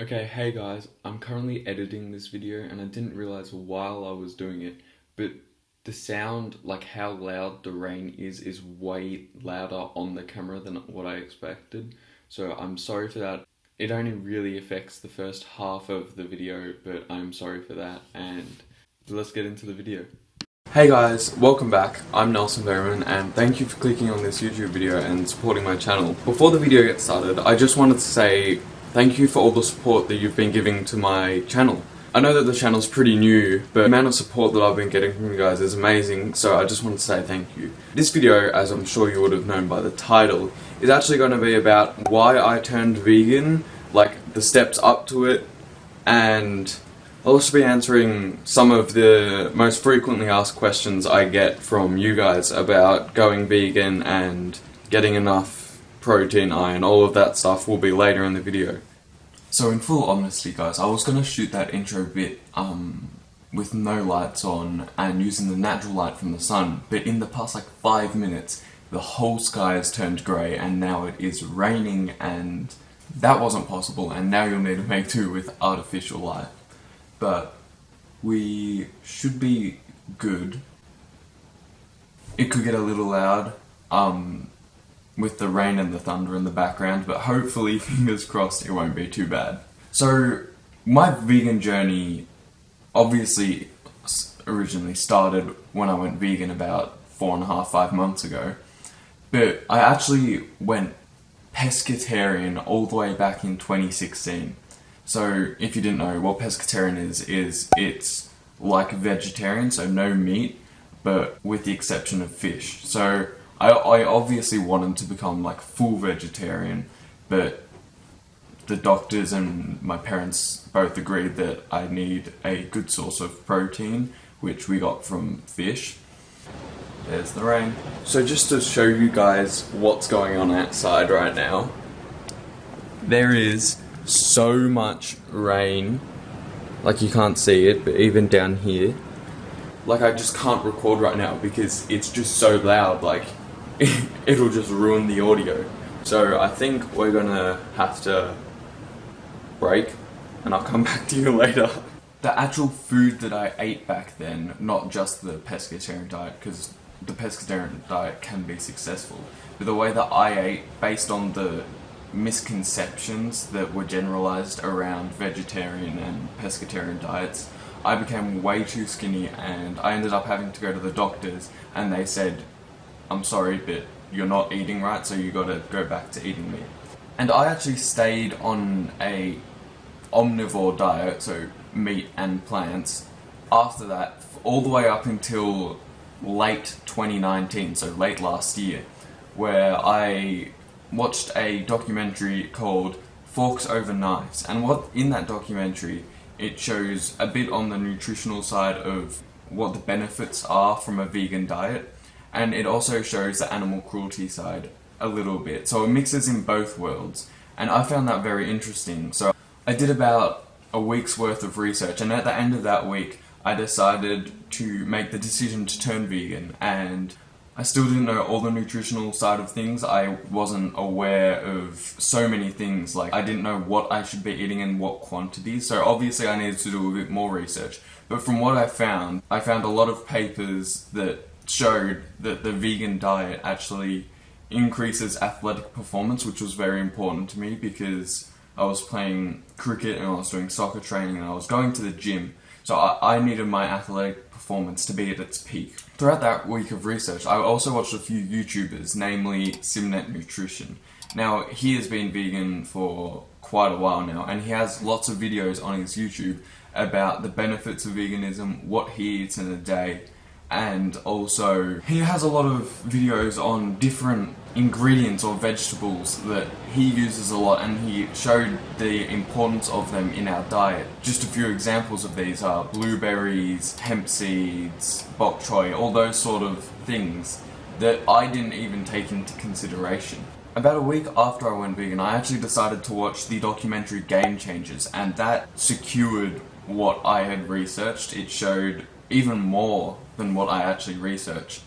Okay, hey guys, I'm currently editing this video and I didn't realize while I was doing it, but the sound, like how loud the rain is way louder on the camera than what I expected. So I'm sorry for that. It only really affects the first half of the video, but I'm sorry for that, and let's get into the video. Hey guys, welcome back. I'm Nelson.berryman and thank you for clicking on this YouTube video and supporting my channel. Before the video gets started, I just wanted to say thank you for all the support that you've been giving to my channel. I know that the channel's pretty new, but the amount of support that I've been getting from you guys is amazing, so I just want to say thank you. This video, as I'm sure you would have known by the title, is actually going to be about why I turned vegan, like the steps up to it, and I'll also be answering some of the most frequently asked questions I get from you guys about going vegan and getting enough protein, iron, all of that stuff will be later in the video. So in full honesty guys, I was going to shoot that intro bit with no lights on and using the natural light from the sun, but in the past like 5 minutes the whole sky has turned grey and now it is raining and that wasn't possible, and now you'll need to make do with artificial light. But we should be good. It could get a little loud with the rain and the thunder in the background, but hopefully, fingers crossed, it won't be too bad. So, my vegan journey obviously originally started when I went vegan about 4.5, 5 months ago, but I actually went pescatarian all the way back in 2016. So, if you didn't know, what pescatarian is it's like vegetarian, so no meat, but with the exception of fish. So, I obviously wanted to become like full vegetarian, but the doctors and my parents both agreed that I need a good source of protein, which we got from fish. There's the rain. So just to show you guys what's going on outside right now, there is so much rain, like you can't see it, but even down here, like I just can't record right now because it's just so loud, like it'll just ruin the audio. So I think we're gonna have to break and I'll come back to you later. The actual food that I ate back then, not just the pescatarian diet, because the pescatarian diet can be successful, but the way that I ate based on the misconceptions that were generalized around vegetarian and pescatarian diets, I became way too skinny and I ended up having to go to the doctors and they said, I'm sorry, but you're not eating right, so you gotta go back to eating meat. And I actually stayed on a omnivore diet, so meat and plants, after that, all the way up until late 2019, so late last year, where I watched a documentary called Forks Over Knives, and what in that documentary it shows a bit on the nutritional side of what the benefits are from a vegan diet, and it also shows the animal cruelty side a little bit, so it mixes in both worlds, and I found that very interesting. So I did about a week's worth of research, and at the end of that week I decided to make the decision to turn vegan, and I still didn't know all the nutritional side of things. I wasn't aware of so many things, like I didn't know what I should be eating in what quantities, so obviously I needed to do a bit more research. But from what I found a lot of papers that showed that the vegan diet actually increases athletic performance, which was very important to me because I was playing cricket and I was doing soccer training and I was going to the gym, so I needed my athletic performance to be at its peak. Throughout that week of research, I also watched a few YouTubers, namely Simnet Nutrition. Now, he has been vegan for quite a while now, and he has lots of videos on his YouTube about the benefits of veganism, what he eats in a day, and also he has a lot of videos on different ingredients or vegetables that he uses a lot, and he showed the importance of them in our diet. Just a few examples of these are blueberries, hemp seeds, bok choy, all those sort of things that I didn't even take into consideration. About a week after I went vegan, I actually decided to watch the documentary Game Changers, and that secured what I had researched. It showed even more than what I actually researched.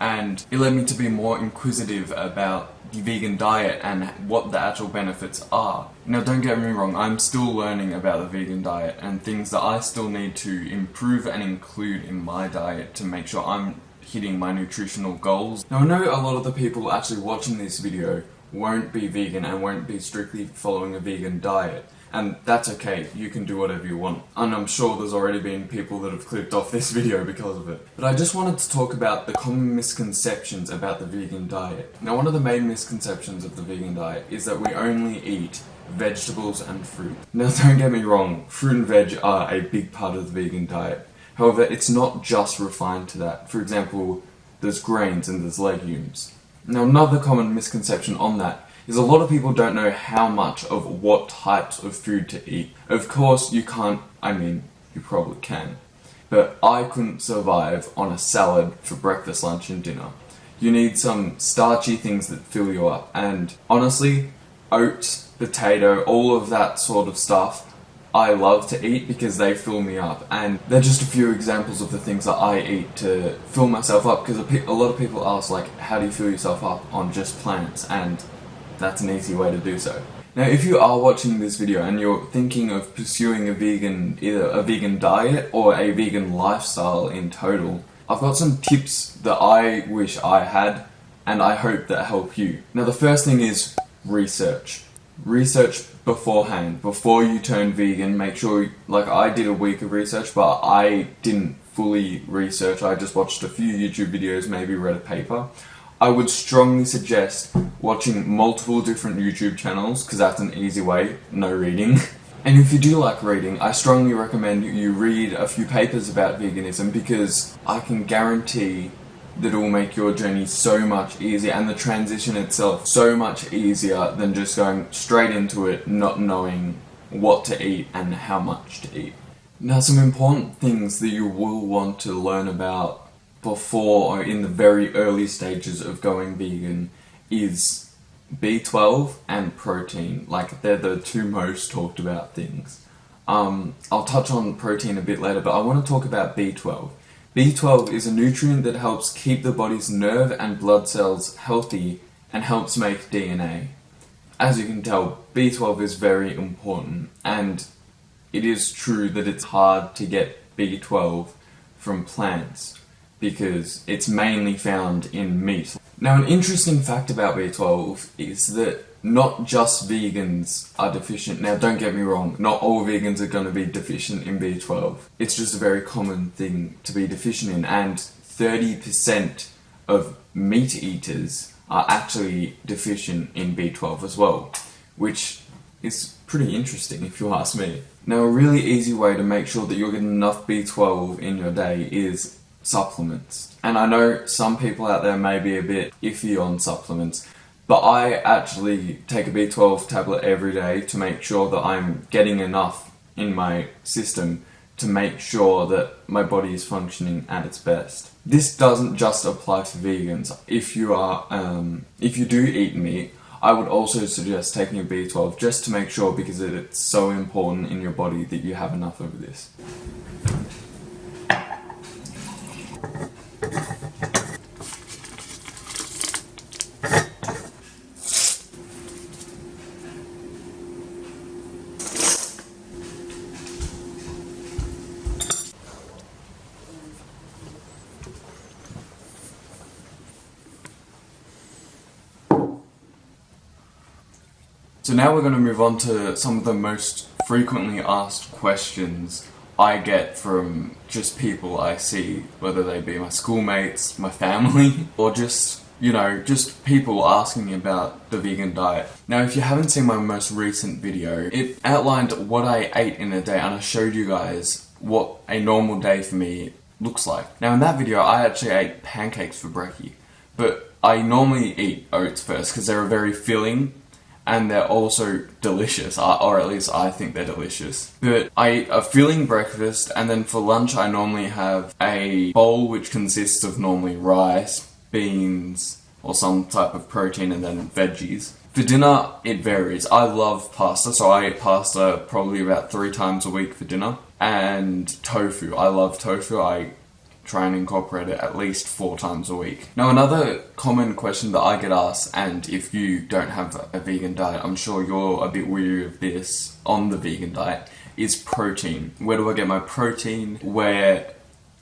and it led me to be more inquisitive about the vegan diet and what the actual benefits are. Now don't get me wrong, I'm still learning about the vegan diet and things that I still need to improve and include in my diet to make sure I'm hitting my nutritional goals. Now I know a lot of the people actually watching this video won't be vegan and won't be strictly following a vegan diet. And that's okay, you can do whatever you want. And I'm sure there's already been people that have clicked off this video because of it. But I just wanted to talk about the common misconceptions about the vegan diet. Now one of the main misconceptions of the vegan diet is that we only eat vegetables and fruit. Now don't get me wrong, fruit and veg are a big part of the vegan diet. However, it's not just refined to that. For example, there's grains and there's legumes. Now another common misconception on that is a lot of people don't know how much of what types of food to eat. Of course you can't, I mean, you probably can, but I couldn't survive on a salad for breakfast, lunch and dinner. You need some starchy things that fill you up, and honestly, oats, potato, all of that sort of stuff I love to eat because they fill me up, and they're just a few examples of the things that I eat to fill myself up, because a lot of people ask like, how do you fill yourself up on just plants? And that's an easy way to do so. Now if you are watching this video and you're thinking of pursuing either a vegan diet or a vegan lifestyle in total, I've got some tips that I wish I had and I hope that help you. Now the first thing is research. Research beforehand. Before you turn vegan, make sure, like I did a week of research, but I didn't fully research. I just watched a few YouTube videos, maybe read a paper. I would strongly suggest watching multiple different YouTube channels, because that's an easy way, no reading. And if you do like reading, I strongly recommend you read a few papers about veganism, because I can guarantee that it will make your journey so much easier and the transition itself so much easier than just going straight into it not knowing what to eat and how much to eat. Now some important things that you will want to learn about before or in the very early stages of going vegan is B12 and protein. Like they're the two most talked about things. I'll touch on protein a bit later, but I want to talk about B12. B12 is a nutrient that helps keep the body's nerve and blood cells healthy and helps make DNA. As you can tell, B12 is very important, and it is true that it's hard to get B12 from plants because it's mainly found in meat. Now an interesting fact about B12 is that not just vegans are deficient. Now don't get me wrong, not all vegans are going to be deficient in B12. It's just a very common thing to be deficient in, and 30% of meat eaters are actually deficient in B12 as well, which is pretty interesting if you ask me. Now a really easy way to make sure that you're getting enough B12 in your day is supplements. And I know some people out there may be a bit iffy on supplements, but I actually take a B12 tablet every day to make sure that I'm getting enough in my system to make sure that my body is functioning at its best. This doesn't just apply to vegans. If you do eat meat, I would also suggest taking a B12 just to make sure, because it's so important in your body that you have enough of this. So now we're going to move on to some of the most frequently asked questions I get from just people I see, whether they be my schoolmates, my family, or just, you know, just people asking me about the vegan diet. Now if you haven't seen my most recent video, it outlined what I ate in a day and I showed you guys what a normal day for me looks like. Now in that video I actually ate pancakes for brekkie, but I normally eat oats first because they're very filling and they're also delicious, or at least I think they're delicious. But I eat a filling breakfast, and then for lunch I normally have a bowl which consists of normally rice, beans, or some type of protein, and then veggies. For dinner, it varies. I love pasta, so I eat pasta probably about 3 times a week for dinner. And tofu. I love tofu. I try and incorporate it at least 4 times a week. Now, another common question that I get asked, and if you don't have a vegan diet, I'm sure you're a bit weary of this on the vegan diet, is protein. Where do I get my protein? Where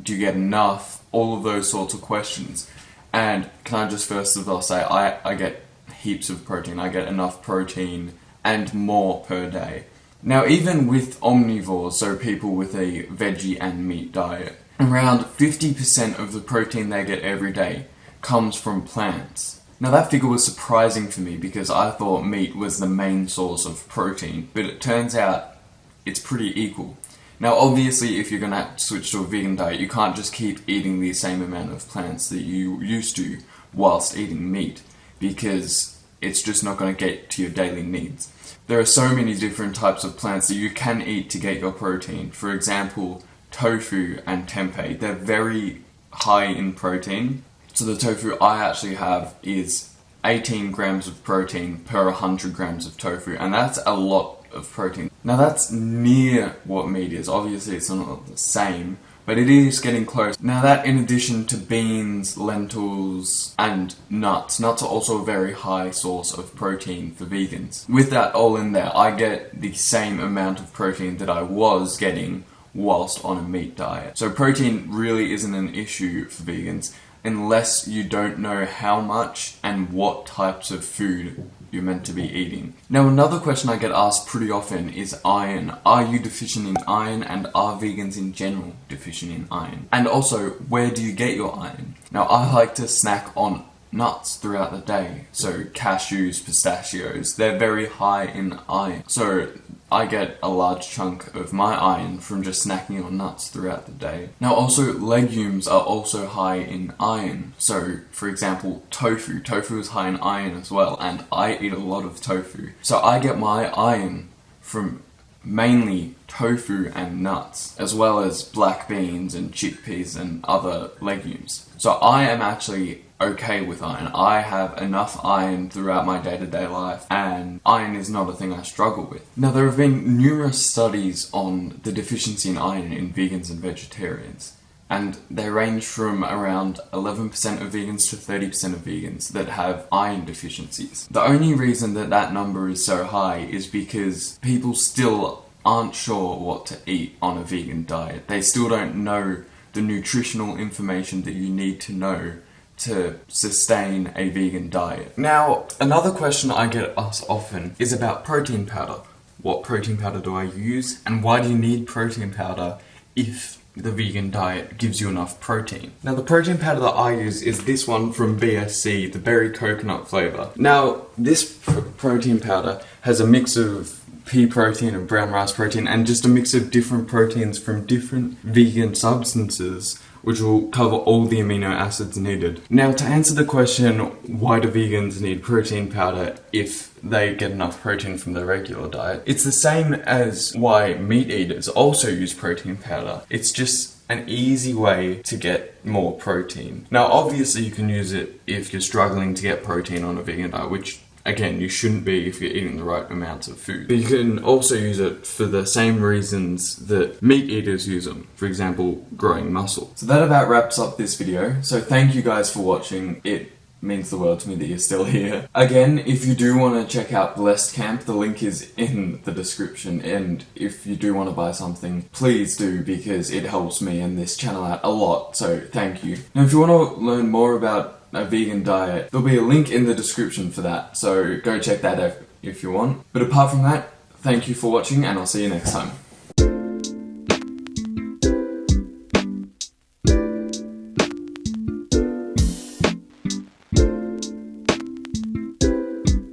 do you get enough? All of those sorts of questions. And can I just first of all say, I get heaps of protein. I get enough protein and more per day. Now, even with omnivores, so people with a veggie and meat diet, around 50% of the protein they get every day comes from plants. Now, that figure was surprising for me because I thought meat was the main source of protein, but it turns out it's pretty equal. Now, obviously, if you're going to switch to a vegan diet, you can't just keep eating the same amount of plants that you used to whilst eating meat, because it's just not going to get to your daily needs. There are so many different types of plants that you can eat to get your protein. For example, tofu and tempeh. They're very high in protein. So the tofu I actually have is 18 grams of protein per 100 grams of tofu, and that's a lot of protein. Now, that's near what meat is. Obviously, it's not the same, but it is getting close. Now, that in addition to beans, lentils, and nuts. Nuts are also a very high source of protein for vegans. With that all in there, I get the same amount of protein that I was getting whilst on a meat diet. So protein really isn't an issue for vegans unless you don't know how much and what types of food you're meant to be eating. Now, another question I get asked pretty often is iron. Are you deficient in iron, and are vegans in general deficient in iron? And also, where do you get your iron? Now, I like to snack on nuts throughout the day. So cashews, pistachios, they're very high in iron. So I get a large chunk of my iron from just snacking on nuts throughout the day. Now, also, legumes are also high in iron. So, for example, tofu. Tofu is high in iron as well, and I eat a lot of tofu. So I get my iron from mainly tofu and nuts, as well as black beans and chickpeas and other legumes. So I am actually okay with iron. I have enough iron throughout my day-to-day life, and iron is not a thing I struggle with. Now, there have been numerous studies on the deficiency in iron in vegans and vegetarians, and they range from around 11% of vegans to 30% of vegans that have iron deficiencies. The only reason that that number is so high is because people still aren't sure what to eat on a vegan diet. They still don't know the nutritional information that you need to know to sustain a vegan diet. Now, another question I get asked often is about protein powder. What protein powder do I use, and why do you need protein powder if the vegan diet gives you enough protein? Now, the protein powder that I use is this one from BSC, the berry coconut flavor. Now, this protein powder has a mix of pea protein and brown rice protein, and just a mix of different proteins from different vegan substances, which will cover all the amino acids needed. Now, to answer the question, why do vegans need protein powder if they get enough protein from their regular diet? It's the same as why meat eaters also use protein powder. It's just an easy way to get more protein. Now, obviously you can use it if you're struggling to get protein on a vegan diet, which again, you shouldn't be if you're eating the right amounts of food. But you can also use it for the same reasons that meat eaters use them. For example, growing muscle. So that about wraps up this video. So thank you guys for watching. It means the world to me that you're still here. Again, if you do want to check out Blessed Camp, the link is in the description. And if you do want to buy something, please do, because it helps me and this channel out a lot. So thank you. Now, if you want to learn more about a vegan diet, there'll be a link in the description for that, so go check that out if you want. But apart from that, thank you for watching, and I'll see you next time.